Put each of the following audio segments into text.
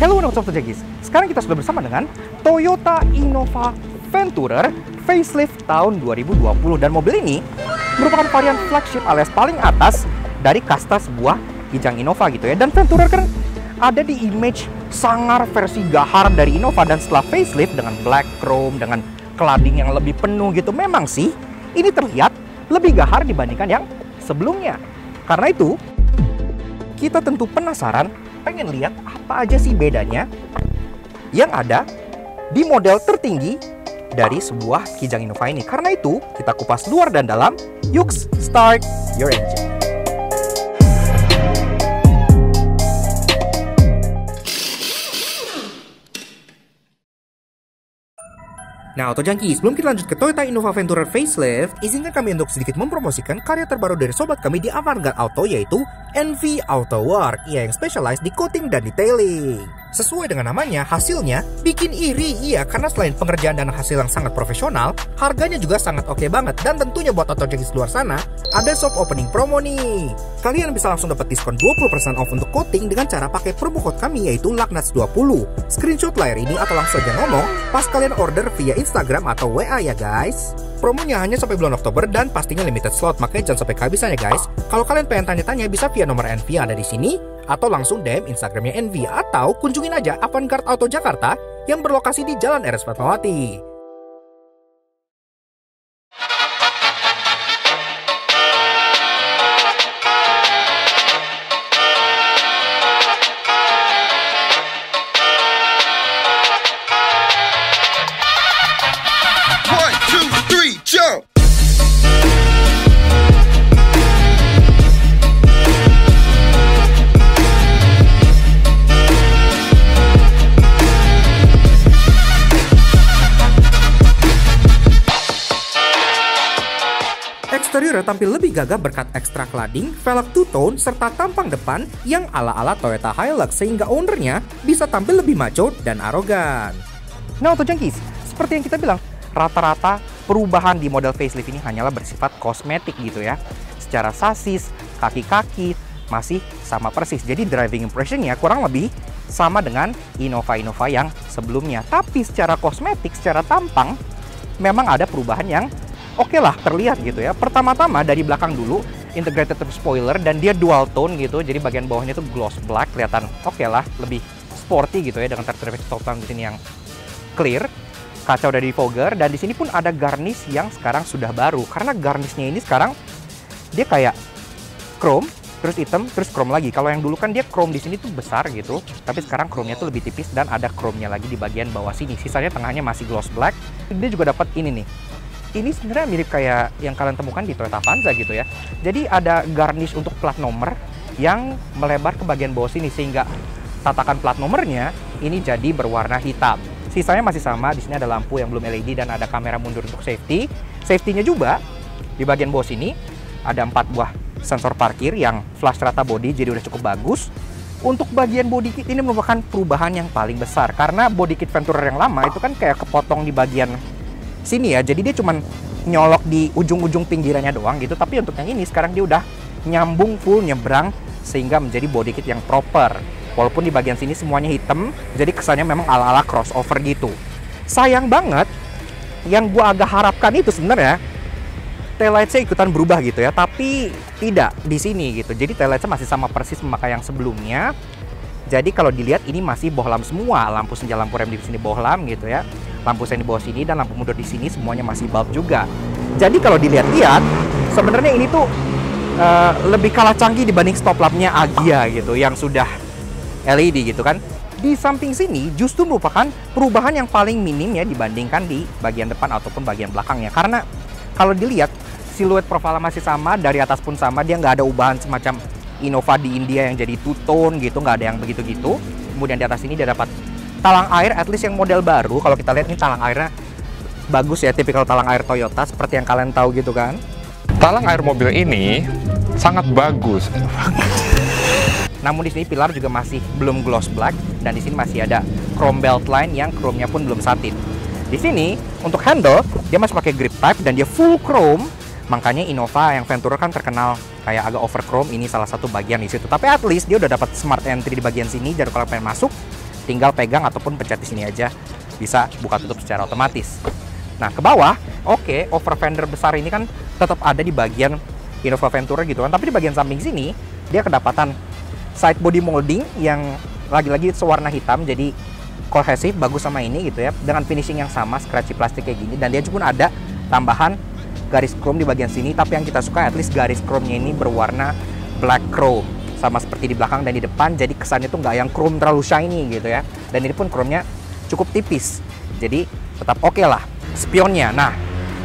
Hello what's up guys, sekarang kita sudah bersama dengan Toyota Innova Venturer facelift tahun 2020. Dan mobil ini merupakan varian flagship alias paling atas dari kasta sebuah Kijang Innova gitu ya. Dan Venturer kan ada di image sangar versi gahar dari Innova. Dan setelah facelift dengan black chrome, dengan cladding yang lebih penuh gitu, memang sih ini terlihat lebih gahar dibandingkan yang sebelumnya. Karena itu kita tentu penasaran, pengen lihat apa aja sih bedanya yang ada di model tertinggi dari sebuah Kijang Innova ini. Karena itu kita kupas luar dan dalam. Yuk, start your engine. Nah, Auto Junkie, sebelum kita lanjut ke Toyota Innova Venturer facelift, izinkan kami untuk sedikit mempromosikan karya terbaru dari sobat kami di Avantgarde Auto, yaitu NV Auto Work, yang specialize di coating dan detailing. Sesuai dengan namanya, hasilnya bikin iri, iya, karena selain pengerjaan dan hasil yang sangat profesional, harganya juga sangat oke banget. Dan tentunya buat Auto Junkie luar sana, ada soft opening promo nih. Kalian bisa langsung dapat diskon 20% off untuk coating dengan cara pakai promo code kami, yaitu LAKNATS20. Screenshot layar ini atau langsung aja ngomong pas kalian order via Instagram atau WA ya guys. Promonya hanya sampai bulan Oktober dan pastinya limited slot, makanya jangan sampai kehabisan ya guys. Kalau kalian pengen tanya-tanya bisa via nomor NV yang ada di sini, atau langsung DM Instagramnya NV, atau kunjungin aja Avantgarde Auto Jakarta yang berlokasi di Jalan RS Fatmawati. Eksterior tampil lebih gagah berkat ekstra cladding, velg two-tone, serta tampang depan yang ala-ala Toyota Hilux, sehingga ownernya bisa tampil lebih macho dan arogan. Nah, Auto Junkies, seperti yang kita bilang, rata-rata perubahan di model facelift ini hanyalah bersifat kosmetik gitu ya. Secara sasis, kaki-kaki masih sama persis, jadi driving impressionnya kurang lebih sama dengan Innova-Innova yang sebelumnya. Tapi secara kosmetik, secara tampang, memang ada perubahan yang oke lah terlihat gitu ya. Pertama-tama dari belakang dulu, integrated spoiler dan dia dual tone gitu. Jadi bagian bawahnya itu gloss black, kelihatan oke lah, lebih sporty gitu ya dengan refleksi top down di sini yang clear. Kaca udah di fogger dan di sini pun ada garnish yang sekarang sudah baru. Karena garnishnya ini sekarang dia kayak chrome, terus hitam, terus chrome lagi. Kalau yang dulu kan dia chrome di sini tuh besar gitu, tapi sekarang chrome-nya tuh lebih tipis dan ada chrome-nya lagi di bagian bawah sini. Sisanya tengahnya masih gloss black. Dia juga dapat ini nih. Ini sebenarnya mirip kayak yang kalian temukan di Toyota Avanza gitu ya. Jadi ada garnish untuk plat nomor yang melebar ke bagian bawah sini, sehingga tatakan plat nomornya ini jadi berwarna hitam. Sisanya masih sama, di sini ada lampu yang belum LED dan ada kamera mundur untuk safety. Safety-nya juga di bagian bawah sini ada 4 buah sensor parkir yang flash rata body, jadi udah cukup bagus. Untuk bagian body kit ini merupakan perubahan yang paling besar, karena body kit Venturer yang lama itu kan kayak kepotong di bagian sini ya, jadi dia cuman nyolok di ujung-ujung pinggirannya doang gitu. Tapi untuk yang ini sekarang dia udah nyambung full nyebrang sehingga menjadi body kit yang proper. Walaupun di bagian sini semuanya hitam, jadi kesannya memang ala-ala crossover gitu. Sayang banget, yang gua agak harapkan itu sebenarnya taillights-nya ikutan berubah gitu ya, tapi tidak di sini gitu. Jadi taillights-nya masih sama persis memakai yang sebelumnya. Jadi kalau dilihat ini masih bohlam semua, lampu senja, lampu rem di sini bohlam gitu ya. Lampu sen di bawah sini dan lampu mundur di sini semuanya masih bulb juga. Jadi kalau dilihat-lihat, sebenarnya ini tuh lebih kalah canggih dibanding stop lampnya Agya gitu yang sudah LED gitu kan. Di samping sini justru merupakan perubahan yang paling minim ya dibandingkan di bagian depan ataupun bagian belakangnya. Karena kalau dilihat siluet profilnya masih sama, dari atas pun sama, dia nggak ada ubahan semacam Innova di India yang jadi two-tone gitu, nggak ada yang begitu-gitu. Kemudian di atas ini dia dapat talang air, at least yang model baru. Kalau kita lihat ini talang airnya bagus ya, tipikal talang air Toyota seperti yang kalian tahu gitu kan. Talang air mobil ini sangat bagus. Namun di sini pilar juga masih belum gloss black dan di sini masih ada chrome belt line yang chrome-nya pun belum satin. Di sini untuk handle dia masih pakai grip type dan dia full chrome. Makanya Innova yang Venturer kan terkenal kayak agak over chrome, ini salah satu bagian di situ. Tapi at least dia udah dapat smart entry di bagian sini, jadi kalau pengen masuk tinggal pegang ataupun pencet di sini aja bisa buka tutup secara otomatis. Nah, ke bawah, oke, over fender besar ini kan tetap ada di bagian Innova Venturer gitu kan, tapi di bagian samping sini dia kedapatan side body molding yang lagi-lagi sewarna hitam, jadi kohesif, bagus sama ini gitu ya, dengan finishing yang sama, scratchy plastik kayak gini, dan dia juga ada tambahan garis chrome di bagian sini, tapi yang kita suka at least garis chrome-nya ini berwarna black chrome, sama seperti di belakang dan di depan, jadi kesannya tuh nggak yang chrome terlalu shiny gitu ya, dan ini pun chrome-nya cukup tipis, jadi tetap oke lah. Spionnya, nah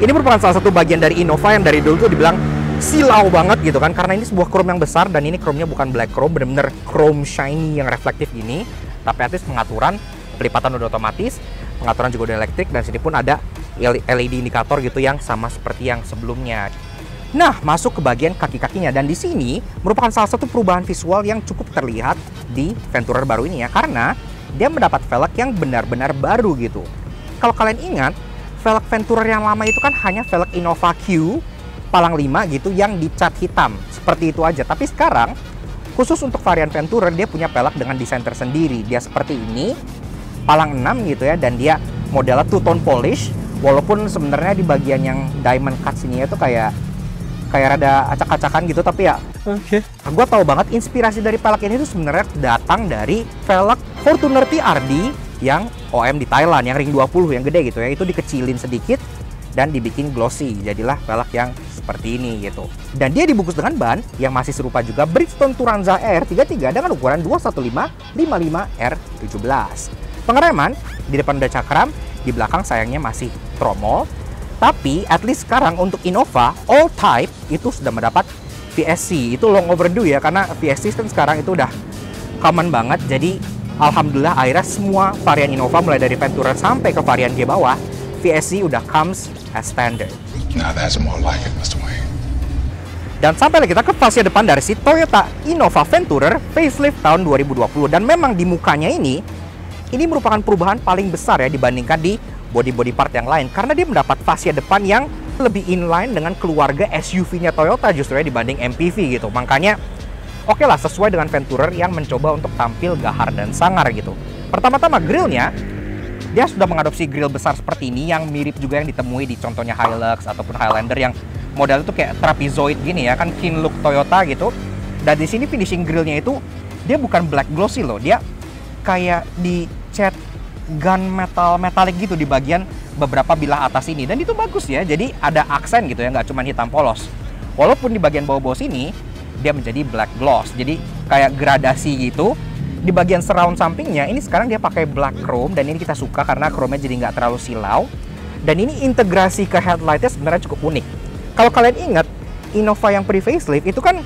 ini merupakan salah satu bagian dari Innova yang dari dulu tuh dibilang silau banget gitu kan, karena ini sebuah chrome yang besar dan ini chrome-nya bukan black chrome, bener-bener chrome shiny yang reflektif gini, tapi at least pengaturan pelipatan udah otomatis, pengaturan juga udah elektrik, dan sini pun ada LED indikator gitu yang sama seperti yang sebelumnya. Nah, masuk ke bagian kaki-kakinya, dan di sini merupakan salah satu perubahan visual yang cukup terlihat di Venturer baru ini ya, karena dia mendapat velg yang benar-benar baru gitu. Kalau kalian ingat, velg Venturer yang lama itu kan hanya velg Innova Q palang 5 gitu yang dicat hitam, seperti itu aja. Tapi sekarang khusus untuk varian Venturer dia punya velg dengan desain tersendiri. Dia seperti ini, palang 6 gitu ya, dan dia modelnya two-tone polish, walaupun sebenarnya di bagian yang diamond cut sini itu kayak rada acak-acakan gitu, tapi ya gue tahu banget inspirasi dari velg ini tuh sebenarnya datang dari velg Fortuner TRD yang OM di Thailand, yang ring 20 yang gede gitu ya, itu dikecilin sedikit dan dibikin glossy, jadilah velg yang seperti ini gitu. Dan dia dibungkus dengan ban yang masih serupa juga Bridgestone Turanza R33 dengan ukuran 215/55 R17. Pengereman di depan udah cakram, di belakang sayangnya masih tromol. Tapi at least sekarang untuk Innova all type itu sudah mendapat VSC. Itu long overdue ya, karena VSC kan sekarang itu udah common banget. Jadi alhamdulillah akhirnya semua varian Innova mulai dari Venturer sampai ke varian G bawah, VSC udah comes as standard. Now that's more like it, Mr. Wayne. Dan sampailah kita ke fascia depan dari si Toyota Innova Venturer facelift tahun 2020. Dan memang di mukanya ini merupakan perubahan paling besar ya dibandingkan di body part yang lain, karena dia mendapat fascia depan yang lebih inline dengan keluarga SUV-nya Toyota justru ya dibanding MPV gitu. Makanya oke lah, sesuai dengan Venturer yang mencoba untuk tampil gahar dan sangar gitu. Pertama-tama grillnya, dia sudah mengadopsi grill besar seperti ini yang mirip juga yang ditemui di contohnya Hilux ataupun Highlander yang model itu kayak trapezoid gini ya, kan clean look Toyota gitu. Dan di sini finishing grillnya itu dia bukan black glossy loh, dia kayak dicat gun metalik gitu di bagian beberapa bilah atas ini, dan itu bagus ya, jadi ada aksen gitu ya, nggak cuma hitam polos. Walaupun di bagian bawah-bawah sini dia menjadi black gloss, jadi kayak gradasi gitu. Di bagian surround sampingnya ini sekarang dia pakai black chrome, dan ini kita suka karena chrome-nya jadi nggak terlalu silau. Dan ini integrasi ke headlight-nya sebenarnya cukup unik. Kalau kalian ingat Innova yang pre-facelift itu kan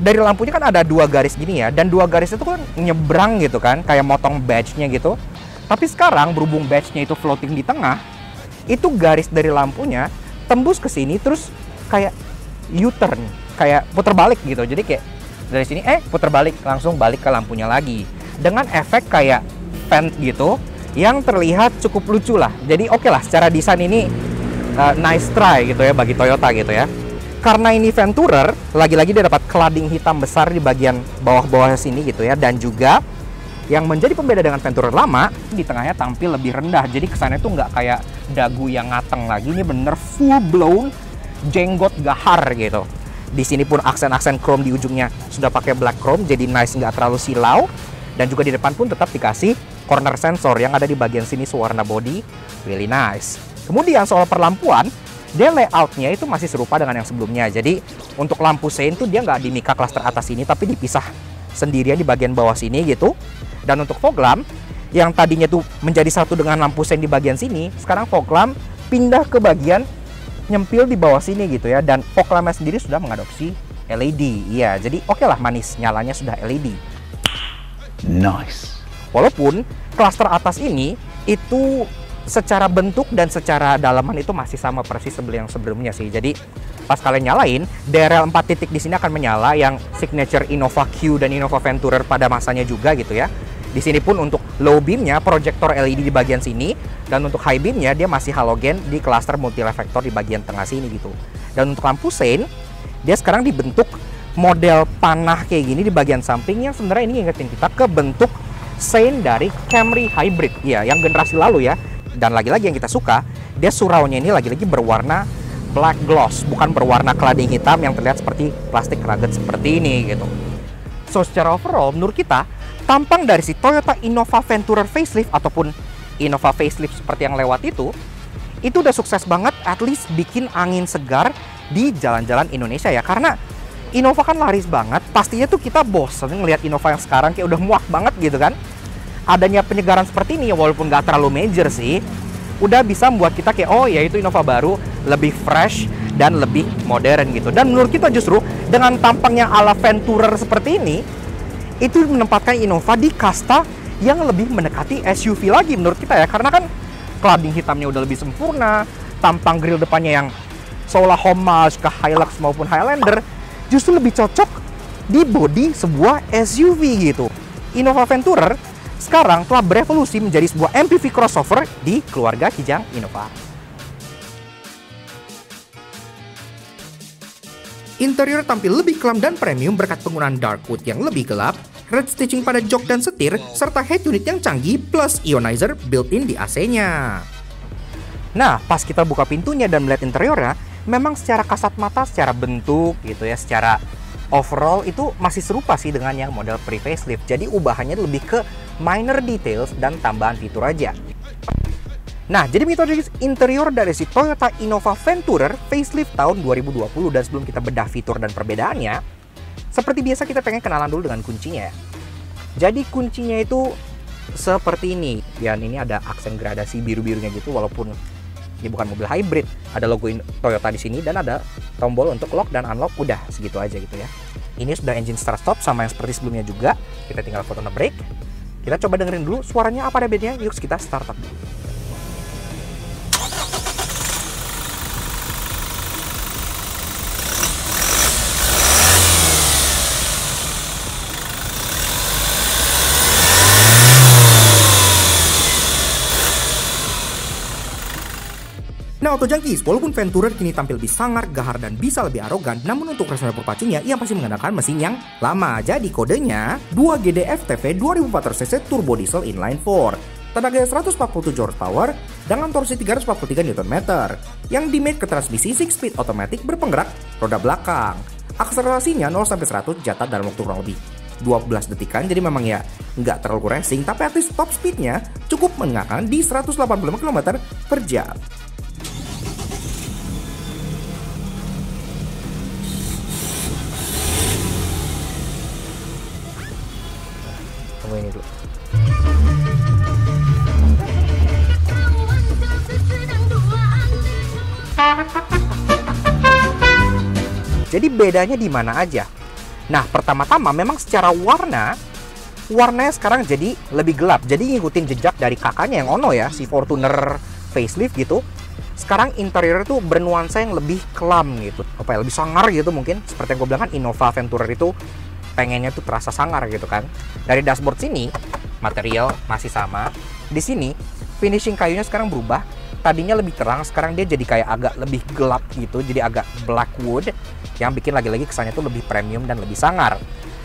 dari lampunya kan ada dua garis gini ya, dan dua garis itu kan nyebrang gitu kan, kayak motong badge-nya gitu. Tapi sekarang berhubung badge-nya itu floating di tengah, itu garis dari lampunya tembus ke sini terus kayak U-turn, kayak putar balik gitu. Jadi kayak dari sini putar balik, langsung balik ke lampunya lagi dengan efek kayak vent gitu yang terlihat cukup lucu lah. Jadi oke lah, secara desain ini nice try gitu ya bagi Toyota gitu ya. Karena ini Venturer, lagi-lagi dia dapat cladding hitam besar di bagian bawah-bawah sini gitu ya, dan juga yang menjadi pembeda dengan Venturer lama, di tengahnya tampil lebih rendah. Jadi kesannya tuh nggak kayak dagu yang ngateng lagi. Ini bener full blown jenggot gahar gitu. Di sini pun aksen-aksen chrome di ujungnya sudah pakai black chrome, jadi nice, nggak terlalu silau. Dan juga di depan pun tetap dikasih corner sensor yang ada di bagian sini sewarna body, really nice. Kemudian soal perlampuan, dia layoutnya itu masih serupa dengan yang sebelumnya. Jadi untuk lampu sein tuh dia nggak di mika cluster atas ini, tapi dipisah sendirian di bagian bawah sini gitu. Dan untuk fog lamp yang tadinya tuh menjadi satu dengan lampu sein di bagian sini, sekarang fog lamp pindah ke bagian nyempil di bawah sini gitu ya. Dan fog lampnya sendiri sudah mengadopsi LED. Iya, jadi oke lah, manis, nyalanya sudah LED. Nice. Walaupun klaster atas ini itu secara bentuk dan secara dalaman itu masih sama persis seperti yang sebelumnya sih. Jadi pas kalian nyalain, DRL 4 titik di sini akan menyala, yang signature Innova Q dan Innova Venturer pada masanya juga gitu ya. Di sini pun untuk low beamnya proyektor LED di bagian sini, dan untuk high beamnya dia masih halogen di klaster multi reflektor di bagian tengah sini gitu. Dan untuk lampu sein, dia sekarang dibentuk model panah kayak gini di bagian samping, yang sebenarnya ini ngingetin kita ke bentuk Saint dari Camry Hybrid, ya, yang generasi lalu ya. Dan lagi-lagi yang kita suka, dia surround-nya ini lagi-lagi berwarna black gloss, bukan berwarna cladding hitam yang terlihat seperti plastik rugged seperti ini gitu. So secara overall menurut kita, tampang dari si Toyota Innova Venturer facelift ataupun Innova facelift seperti yang lewat itu udah sukses banget, at least bikin angin segar di jalan-jalan Indonesia ya. Karena Innova kan laris banget, pastinya tuh kita bosen ngelihat Innova yang sekarang kayak udah muak banget gitu kan. Adanya penyegaran seperti ini, walaupun nggak terlalu major sih, udah bisa membuat kita kayak, oh ya itu Innova baru, lebih fresh dan lebih modern gitu. Dan menurut kita justru dengan tampangnya ala Venturer seperti ini, itu menempatkan Innova di kasta yang lebih mendekati SUV lagi menurut kita ya. Karena kan cladding hitamnya udah lebih sempurna, tampang grill depannya yang seolah homage ke Hilux maupun Highlander, justru lebih cocok di bodi sebuah SUV gitu. Innova Venturer sekarang telah berevolusi menjadi sebuah MPV crossover di keluarga Kijang Innova. Interior tampil lebih kelam dan premium berkat penggunaan dark wood yang lebih gelap, red stitching pada jok dan setir, serta head unit yang canggih plus ionizer built-in di AC-nya. Nah, pas kita buka pintunya dan melihat interiornya, memang secara kasat mata, secara bentuk gitu ya, secara overall itu masih serupa sih dengan yang model pre-facelift. Jadi ubahannya lebih ke minor details dan tambahan fitur aja. Nah, jadi begitu interior dari si Toyota Innova Venturer facelift tahun 2020. Dan sebelum kita bedah fitur dan perbedaannya, seperti biasa kita pengen kenalan dulu dengan kuncinya. Jadi kuncinya itu seperti ini. Dan ini ada aksen gradasi biru-birunya gitu, walaupun ini bukan mobil hybrid, ada logo Toyota di sini dan ada tombol untuk lock dan unlock, udah segitu aja gitu ya. Ini sudah engine start stop sama yang seperti sebelumnya juga. Kita tinggal foto nge-brake. Kita coba dengerin dulu suaranya apa ada bedanya. Yuk kita start up dulu. Nah, Auto Junkies, walaupun Venturer kini tampil lebih sangar, gahar, dan bisa lebih arogan, namun untuk restoran perpacunya, ia masih menggunakan mesin yang lama. Jadi kodenya 2GDF-TV 2400cc turbo diesel inline 4. Tenaga 147 horsepower dengan torsi 343 Nm, yang dimate ke transmisi 6-speed automatic berpenggerak roda belakang. Akselerasinya 0-100 jatah dalam waktu kurang lebih 12 detikan, jadi memang ya nggak terlalu racing, tapi at least top speednya cukup mengenakan di 185 km per jam. Tunggu ini dulu. Jadi bedanya di mana aja? Nah, pertama-tama memang secara warnanya sekarang jadi lebih gelap. Jadi ngikutin jejak dari kakaknya yang Ono ya, si Fortuner facelift gitu. Sekarang interior tuh bernuansa yang lebih kelam gitu. Apa ya, lebih sangar gitu mungkin. Seperti yang gue bilang kan, Innova Venturer itu pengennya tuh terasa sangar gitu kan. Dari dashboard sini material masih sama. Di sini finishing kayunya sekarang berubah. Tadinya lebih terang, sekarang dia jadi kayak agak lebih gelap gitu, jadi agak black wood, yang bikin lagi-lagi kesannya tuh lebih premium dan lebih sangar.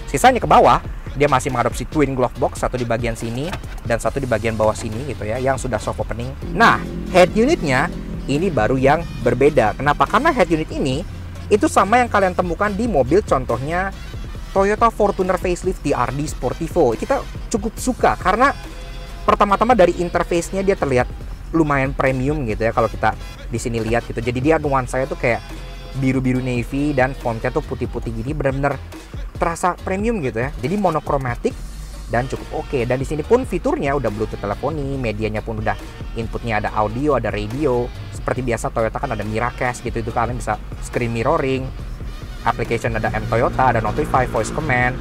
Sisanya ke bawah, dia masih mengadopsi twin glove box, satu di bagian sini dan satu di bagian bawah sini gitu ya, yang sudah soft opening. Nah, head unitnya ini baru yang berbeda. Kenapa? Karena head unit ini itu sama yang kalian temukan di mobil contohnya Toyota Fortuner facelift TRD Sportivo. Kita cukup suka karena pertama-tama dari interface-nya dia terlihat lumayan premium gitu ya kalau kita di sini lihat gitu. Jadi dia nuansanya tuh kayak biru-biru navy dan fontnya tuh putih-putih gini, benar-benar terasa premium gitu ya. Jadi monokromatik dan cukup oke. Dan di sini pun fiturnya udah Bluetooth teleponi, medianya pun udah inputnya ada audio, ada radio. Seperti biasa Toyota kan ada Miracast gitu, itu kalian bisa screen mirroring. Application ada M Toyota, ada Notify, voice command.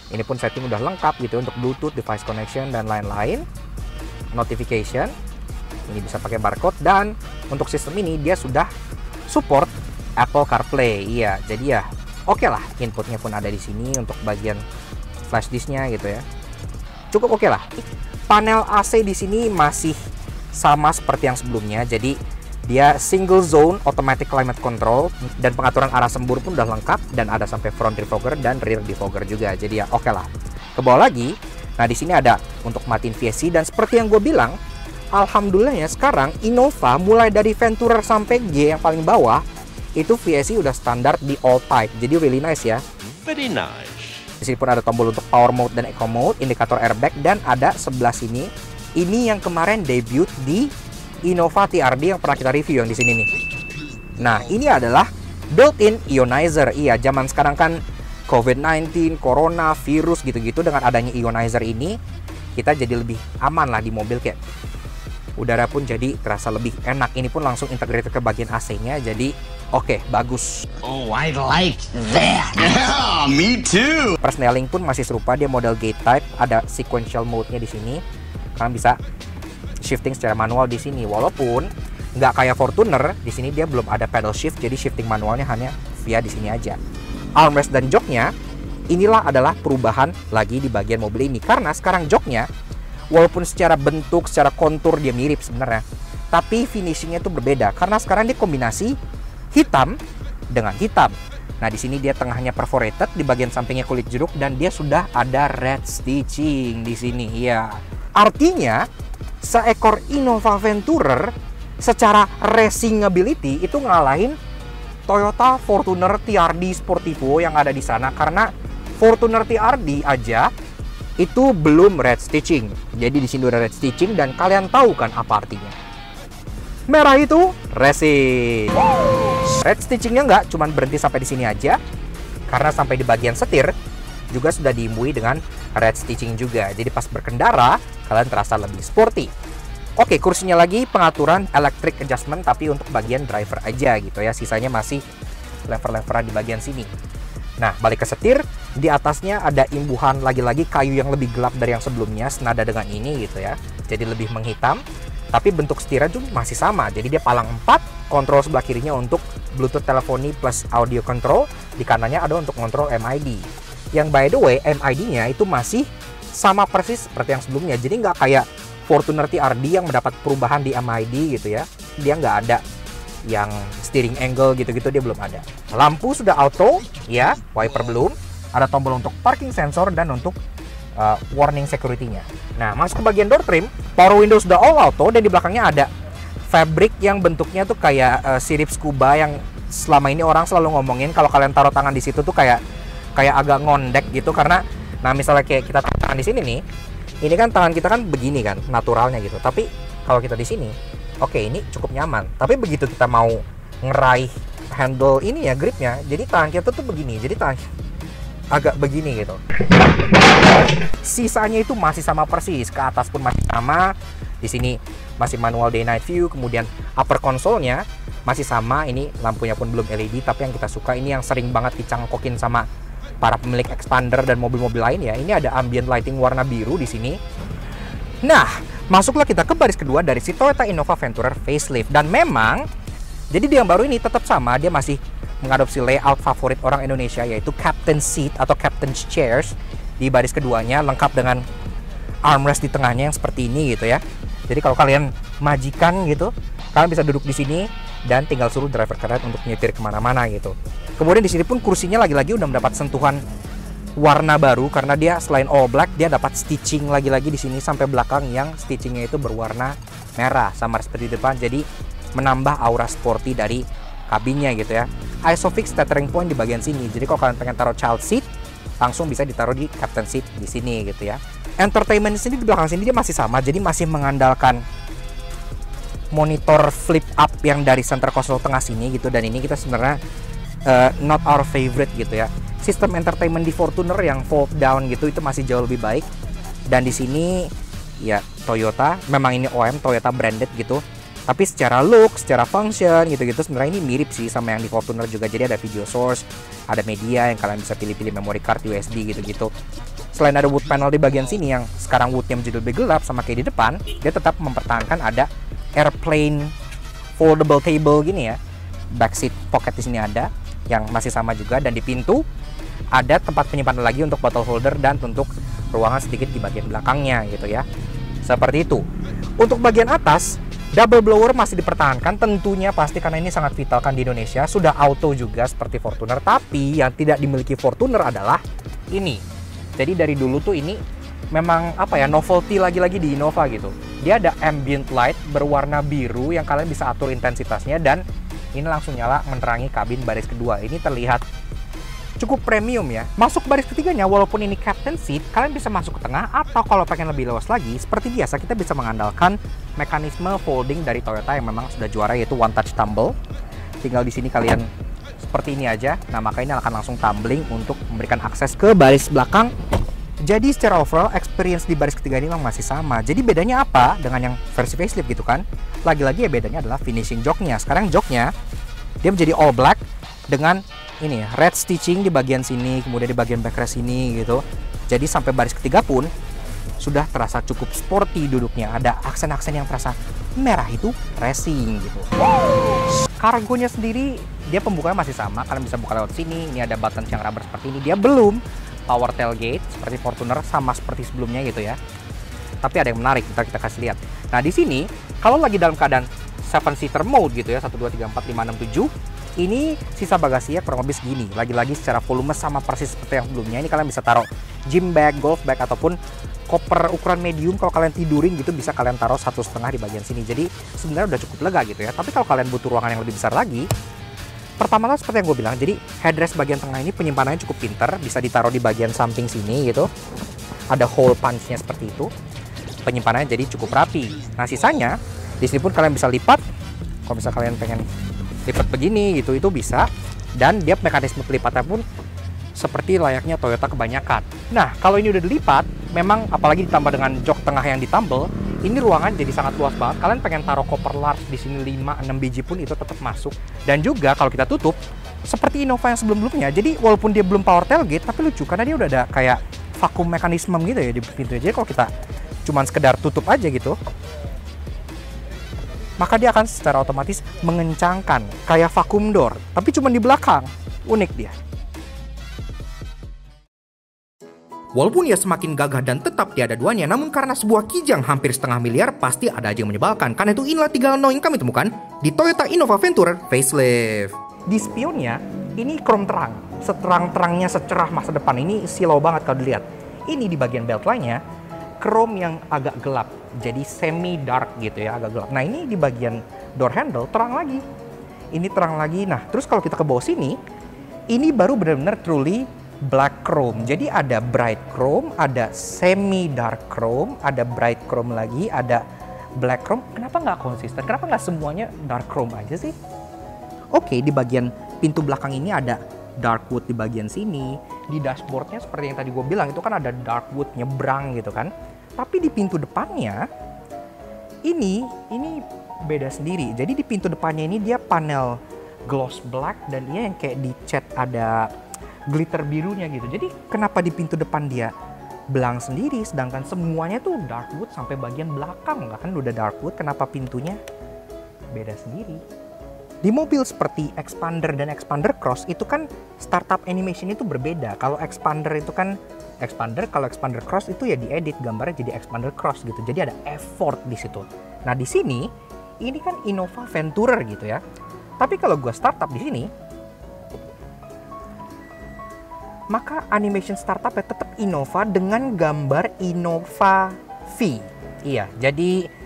Ini pun setting udah lengkap gitu untuk Bluetooth, device connection dan lain-lain. Notification. Ini bisa pakai barcode dan untuk sistem ini dia sudah support Apple CarPlay. Iya, jadi ya oke lah, inputnya pun ada di sini untuk bagian flash disknya gitu ya. Cukup oke lah. Panel AC di sini masih sama seperti yang sebelumnya. Jadi dia single zone automatic climate control dan pengaturan arah sembur pun udah lengkap dan ada sampai front defogger dan rear defogger juga. Jadi ya oke lah. Ke bawah lagi Nah, di sini ada untuk matiin VSC, dan seperti yang gue bilang, alhamdulillah ya sekarang Innova mulai dari Venturer sampai G yang paling bawah itu VSC udah standar di all type. Jadi really nice ya. Very nice. Di sini pun ada tombol untuk power mode dan eco mode, indikator airbag, dan ada sebelah sini. Ini yang kemarin debut di Innova TRD yang pernah kita review yang di sini nih. Nah, ini adalah built-in ionizer. Iya, zaman sekarang kan COVID-19, corona, virus gitu-gitu, dengan adanya ionizer ini kita jadi lebih aman lah di mobil, kayak udara pun jadi terasa lebih enak. Ini pun langsung integrated ke bagian AC-nya, jadi oke, bagus. Oh, I like that. Yeah, me too. Persneling pun masih serupa, dia model gate type, ada sequential mode-nya di sini. Kalian bisa shifting secara manual di sini, walaupun nggak kayak Fortuner, di sini dia belum ada pedal shift, jadi shifting manualnya hanya via di sini aja. Armrest dan joknya, inilah adalah perubahan lagi di bagian mobil ini, karena sekarang joknya walaupun secara bentuk, secara kontur dia mirip sebenarnya, tapi finishingnya itu berbeda karena sekarang dia kombinasi hitam dengan hitam. Nah, di sini dia tengahnya perforated, di bagian sampingnya kulit jeruk, dan dia sudah ada red stitching di sini. Ya, artinya seekor Innova Venturer secara racingability itu ngalahin Toyota Fortuner TRD Sportivo yang ada di sana, karena Fortuner TRD aja itu belum red stitching. Jadi di sini udah red stitching, dan kalian tahu kan apa artinya? Merah itu racing. Red stitchingnya nggak cuma berhenti sampai di sini aja, karena sampai di bagian setir juga sudah diimbui dengan red stitching juga. Jadi pas berkendara kalian terasa lebih sporty. Oke, kursinya lagi pengaturan electric adjustment, tapi untuk bagian driver aja gitu ya. Sisanya masih lever-leveran di bagian sini. Nah, balik ke setir, di atasnya ada imbuhan lagi-lagi kayu yang lebih gelap dari yang sebelumnya, senada dengan ini gitu ya. Jadi lebih menghitam, tapi bentuk setirnya juga masih sama. Jadi dia palang 4, kontrol sebelah kirinya untuk Bluetooth teleponi plus audio control, di kanannya ada untuk kontrol MID. Yang by the way, MID-nya itu masih sama persis seperti yang sebelumnya. Jadi nggak kayak Fortuner TRD yang mendapat perubahan di MID gitu ya. Dia nggak ada yang steering angle gitu-gitu, dia belum ada. Lampu sudah auto ya, wiper belum. Ada tombol untuk parking sensor dan untuk warning security-nya. Nah, masuk ke bagian door trim, power window sudah all auto, dan di belakangnya ada fabric yang bentuknya tuh kayak sirip scuba yang selama ini orang selalu ngomongin kalau kalian taruh tangan di situ tuh kayak agak ngondek gitu, karena nah misalnya kayak kita taruh tangan di sini nih, ini kan tangan kita kan begini kan naturalnya gitu, tapi kalau kita di sini oke, ini cukup nyaman. Tapi begitu kita mau ngeraih handle ini ya, gripnya, jadi tangan kita tuh begini, jadi tangan agak begini gitu. Sisanya itu masih sama persis, ke atas pun masih sama. Di sini masih manual day night view, kemudian upper console-nya masih sama. Ini lampunya pun belum LED, tapi yang kita suka ini yang sering banget dicangkokin sama para pemilik expander dan mobil-mobil lain ya. Ini ada ambient lighting warna biru di sini. Nah, masuklah kita ke baris kedua dari si Toyota Innova Venturer facelift, dan memang jadi dia yang baru ini tetap sama, dia masih mengadopsi layout favorit orang Indonesia, yaitu captain seat atau captain's chairs di baris keduanya, lengkap dengan armrest di tengahnya yang seperti ini gitu ya. Jadi kalau kalian majikan gitu, kalian bisa duduk di sini dan tinggal suruh driver kalian untuk nyetir kemana-mana gitu. Kemudian di sini pun kursinya lagi-lagi udah mendapat sentuhan warna baru, karena dia selain all black dia dapat stitching lagi-lagi di sini sampai belakang yang stitchingnya itu berwarna merah sama seperti di depan, jadi menambah aura sporty dari kabinnya gitu ya. Isofix tethering point di bagian sini, jadi kalau kalian pengen taruh child seat langsung bisa ditaruh di captain seat di sini gitu ya. Entertainment di sini di belakang sini dia masih sama, jadi masih mengandalkan monitor flip up yang dari center console tengah sini gitu, dan ini kita sebenarnya not our favorite gitu ya. Sistem entertainment di Fortuner yang fold down gitu itu masih jauh lebih baik, dan di sini ya Toyota, memang ini OM Toyota branded gitu, tapi secara look, secara function gitu-gitu sebenarnya ini mirip sih sama yang di Fortuner juga. Jadi ada video source, ada media yang kalian bisa pilih-pilih memory card USB gitu-gitu. Selain ada wood panel di bagian sini yang sekarang woodnya menjadi lebih gelap sama kayak di depan, dia tetap mempertahankan ada airplane foldable table gini ya. Backseat pocket di sini ada yang masih sama juga, dan di pintu ada tempat penyimpanan lagi untuk bottle holder dan untuk ruangan sedikit di bagian belakangnya gitu ya. Seperti itu. Untuk bagian atas, double blower masih dipertahankan tentunya pasti, karena ini sangat vital kan di Indonesia. Sudah auto juga seperti Fortuner, tapi yang tidak dimiliki Fortuner adalah ini. Jadi dari dulu tuh ini memang apa ya, novelty lagi-lagi di Innova gitu. Dia ada ambient light berwarna biru yang kalian bisa atur intensitasnya, dan ini langsung nyala menerangi kabin baris kedua. Ini terlihat cukup premium ya. Masuk baris ketiganya, walaupun ini captain seat, kalian bisa masuk ke tengah, atau kalau pengen lebih luas lagi, seperti biasa kita bisa mengandalkan mekanisme folding dari Toyota yang memang sudah juara, yaitu one touch tumble. Tinggal di sini kalian seperti ini aja. Nah, maka ini akan langsung tumbling untuk memberikan akses ke baris belakang. Jadi secara overall experience di baris ketiga ini memang masih sama. Jadi bedanya apa dengan yang versi facelift gitu kan? Lagi-lagi ya bedanya adalah finishing joknya. Sekarang joknya dia menjadi all black dengan ini red stitching di bagian sini, kemudian di bagian backrest sini gitu. Jadi sampai baris ketiga pun sudah terasa cukup sporty duduknya. Ada aksen-aksen yang terasa merah itu racing gitu. Kargonya sendiri dia pembukanya masih sama. Kalian bisa buka lewat sini. Ini ada button yang rubber seperti ini. Dia belum power tailgate seperti Fortuner, sama seperti sebelumnya gitu ya. Tapi ada yang menarik, kita kasih lihat. Nah, di sini kalau lagi dalam keadaan 7-seater mode gitu ya, 1 2 3 4 5 6 7, ini sisa bagasinya kurang lebih segini. Lagi-lagi secara volume sama persis seperti yang sebelumnya. Ini kalian bisa taruh gym bag, golf bag, ataupun koper ukuran medium. Kalau kalian tidurin gitu bisa kalian taruh 1,5 di bagian sini. Jadi sebenarnya udah cukup lega gitu ya. Tapi kalau kalian butuh ruangan yang lebih besar lagi, pertama seperti yang gue bilang, jadi headrest bagian tengah ini penyimpanannya cukup pinter, bisa ditaruh di bagian samping sini gitu. Ada hole punch-nya seperti itu. Penyimpanannya jadi cukup rapi. Nah, sisanya di sini pun kalian bisa lipat. Kalau bisa kalian pengen lipat begini gitu, itu bisa. Dan dia mekanisme pelipatnya pun seperti layaknya Toyota kebanyakan. Nah, kalau ini udah dilipat, memang apalagi ditambah dengan jok tengah yang ditumble, ini ruangan jadi sangat luas banget. Kalian pengen taruh koper large di sini 5-6 biji pun itu tetap masuk. Dan juga kalau kita tutup seperti Innova yang sebelum-sebelumnya. Jadi walaupun dia belum power tailgate, tapi lucu karena dia udah ada kayak vakum mekanisme gitu ya di pintunya. Jadi kalau kita cuman sekedar tutup aja gitu, maka dia akan secara otomatis mengencangkan kayak vacuum door, tapi cuma di belakang. Unik dia. Walaupun ia semakin gagah dan tetap tiada duanya, namun karena sebuah kijang hampir setengah miliar, pasti ada aja yang menyebalkan. Karena itu inilah 3 hal yang kami temukan di Toyota Innova Venturer Facelift. Di spionnya, ini chrome terang. Seterang-terangnya secerah masa depan. Ini silau banget kalau dilihat. Ini di bagian beltline-nya, chrome yang agak gelap. Jadi semi dark gitu ya, agak gelap. Nah, ini di bagian door handle terang lagi. Ini terang lagi. Nah, terus kalau kita ke bawah sini, ini baru benar-benar truly black chrome. Jadi ada bright chrome, ada semi dark chrome, ada bright chrome lagi, ada black chrome. Kenapa nggak konsisten? Kenapa nggak semuanya dark chrome aja sih? Oke, di bagian pintu belakang ini ada dark wood di bagian sini. Di dashboardnya seperti yang tadi gue bilang, itu kan ada dark wood nyebrang gitu kan. Tapi di pintu depannya ini beda sendiri. Jadi di pintu depannya ini dia panel gloss black, dan dia yang kayak dicat ada glitter birunya gitu. Jadi kenapa di pintu depan dia belang sendiri, sedangkan semuanya tuh dark wood sampai bagian belakang, nggak kan udah dark wood, kenapa pintunya beda sendiri? Di mobil seperti Expander dan Expander Cross itu kan startup animation itu berbeda. Kalau Expander itu kan Expander, kalau Expander Cross itu ya diedit gambarnya jadi Expander Cross gitu. Jadi ada effort di situ. Nah, di sini ini kan Innova Venturer gitu ya. Tapi kalau gue startup di sini, maka animation startup ya tetap Innova dengan gambar Innova V. Iya, jadi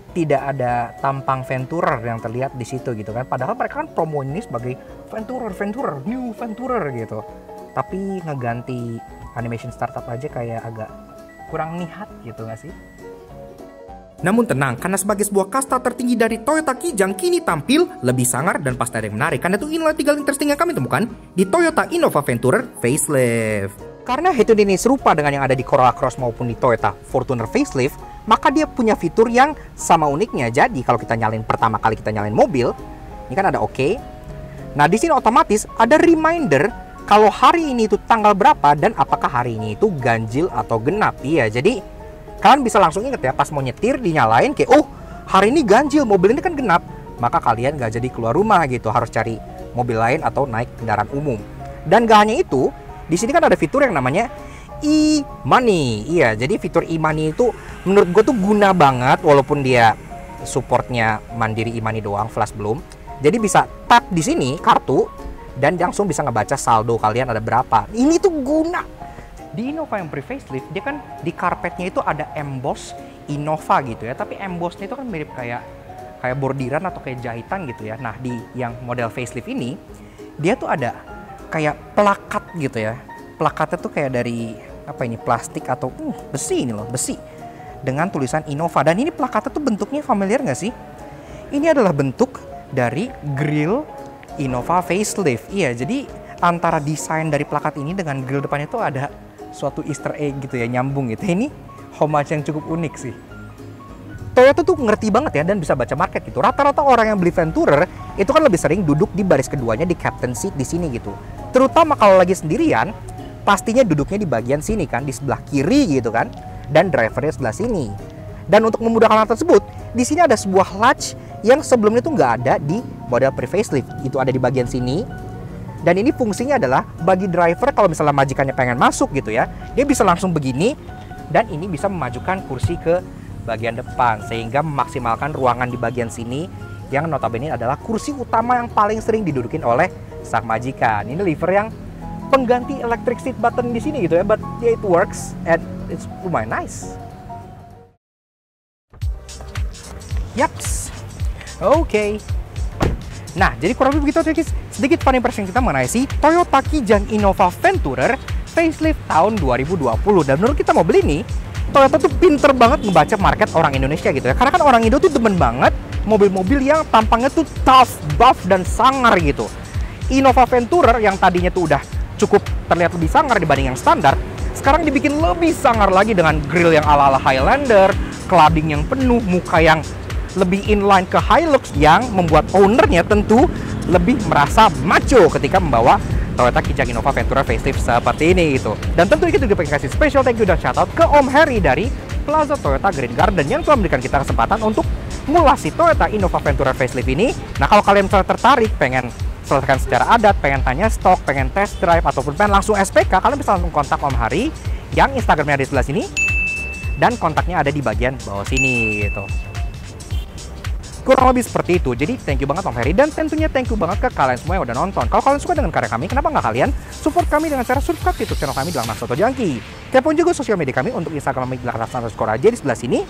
tidak ada tampang Venturer yang terlihat di situ gitu kan. Padahal mereka kan promo ini sebagai Venturer, new Venturer gitu. Tapi ngeganti animation startup aja kayak agak kurang niat gitu nggak sih? Namun tenang, karena sebagai sebuah kasta tertinggi dari Toyota Kijang kini tampil lebih sangar dan pasti ada yang menarik. Karena itu inilah 3 hal interesting yang kami temukan di Toyota Innova Venturer Facelift. Karena head-to-head ini serupa dengan yang ada di Corolla Cross maupun di Toyota Fortuner Facelift, maka dia punya fitur yang sama uniknya. Jadi kalau kita nyalain pertama kali kita nyalain mobil, ini kan ada OK. Nah, di sini otomatis ada reminder kalau hari ini itu tanggal berapa dan apakah hari ini itu ganjil atau genap. Iya, jadi kalian bisa langsung inget ya, pas mau nyetir dinyalain kayak, oh hari ini ganjil, mobil ini kan genap, maka kalian gak jadi keluar rumah gitu, harus cari mobil lain atau naik kendaraan umum. Dan gak hanya itu, di sini kan ada fitur yang namanya e-money. Iya, jadi fitur e-money itu menurut gue tuh guna banget, walaupun dia supportnya mandiri e-money doang, flash belum. Jadi bisa tap di sini kartu dan langsung bisa ngebaca saldo kalian ada berapa. Ini tuh guna. Di Innova yang pre-facelift, dia kan di karpetnya itu ada emboss Innova gitu ya. Tapi embossnya itu kan mirip kayak bordiran atau kayak jahitan gitu ya. Nah, di yang model facelift ini, dia tuh ada kayak plakat gitu ya. Plakatnya tuh kayak dari apa ini, plastik atau besi ini loh, besi dengan tulisan Innova. Dan ini plakatnya tuh bentuknya familiar nggak sih? Ini adalah bentuk dari grill Innova facelift. Iya, jadi antara desain dari plakat ini dengan grill depannya tuh ada suatu Easter egg gitu ya, nyambung gitu. Ini homage yang cukup unik sih. Toyota tuh ngerti banget ya dan bisa baca market gitu. Rata-rata orang yang beli Venturer itu kan lebih sering duduk di baris keduanya di captain seat di sini gitu. Terutama kalau lagi sendirian, pastinya duduknya di bagian sini kan, di sebelah kiri gitu kan, dan drivernya sebelah sini. Dan untuk memudahkan hal tersebut, di sini ada sebuah latch yang sebelumnya tuh nggak ada di model pre-facelift. Itu ada di bagian sini. Dan ini fungsinya adalah bagi driver kalau misalnya majikannya pengen masuk gitu ya, dia bisa langsung begini, dan ini bisa memajukan kursi ke bagian depan sehingga memaksimalkan ruangan di bagian sini yang notabene adalah kursi utama yang paling sering didudukin oleh sang majikan. Ini lever yang pengganti electric seat button di sini gitu ya, but yeah, it works and it's lumayan nice. Yaps, oke. Nah, jadi kurang lebih begitu guys, sedikit fun impression kita mengenai si Toyota Kijang Innova Venturer facelift tahun 2020. Dan menurut kita mobil ini, Toyota tuh pinter banget ngebaca market orang Indonesia gitu ya. Karena kan orang Indo tuh demen banget mobil-mobil yang tampangnya tuh tough, buff, dan sangar gitu. Innova Venturer yang tadinya tuh udah cukup terlihat lebih sangar dibanding yang standar, sekarang dibikin lebih sangar lagi dengan grill yang ala-ala Highlander, cladding yang penuh, muka yang lebih inline ke Hilux yang membuat ownernya tentu lebih merasa macho ketika membawa Toyota Kijang Innova Venturer facelift seperti ini gitu. Dan tentu kita juga pengen kasih special thank you dan shoutout ke Om Harry dari Plaza Toyota Green Garden yang telah memberikan kita kesempatan untuk ngulasi Toyota Innova Venturer facelift ini. Nah, kalau kalian misalnya tertarik pengen selesaikan secara adat, pengen tanya stok, pengen test drive, ataupun pengen langsung SPK, kalian bisa langsung kontak Om Hari yang Instagramnya ada di sebelah sini dan kontaknya ada di bagian bawah sini gitu. Kurang lebih seperti itu. Jadi thank you banget Om Heri, dan tentunya thank you banget ke kalian semua yang udah nonton. Kalau kalian suka dengan karya kami, kenapa nggak kalian support kami dengan cara subscribe YouTube channel kami di Langnas Auto Junkie. Kepoin juga sosial media kami untuk Instagram kami di @langnas_aja di sebelah sini,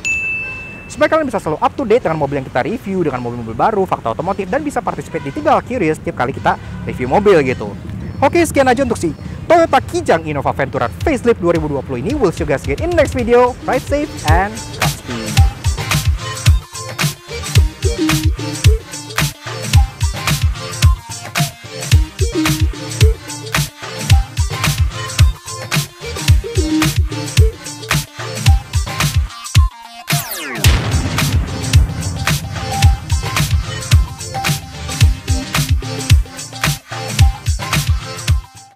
supaya kalian bisa selalu up to date dengan mobil yang kita review, dengan mobil-mobil baru, fakta otomotif, dan bisa participate di Tinggal Curious setiap kali kita review mobil gitu. Oke, sekian aja untuk si Toyota Kijang Innova Venturer facelift 2020 ini. We'll see you guys again in the next video. Ride safe and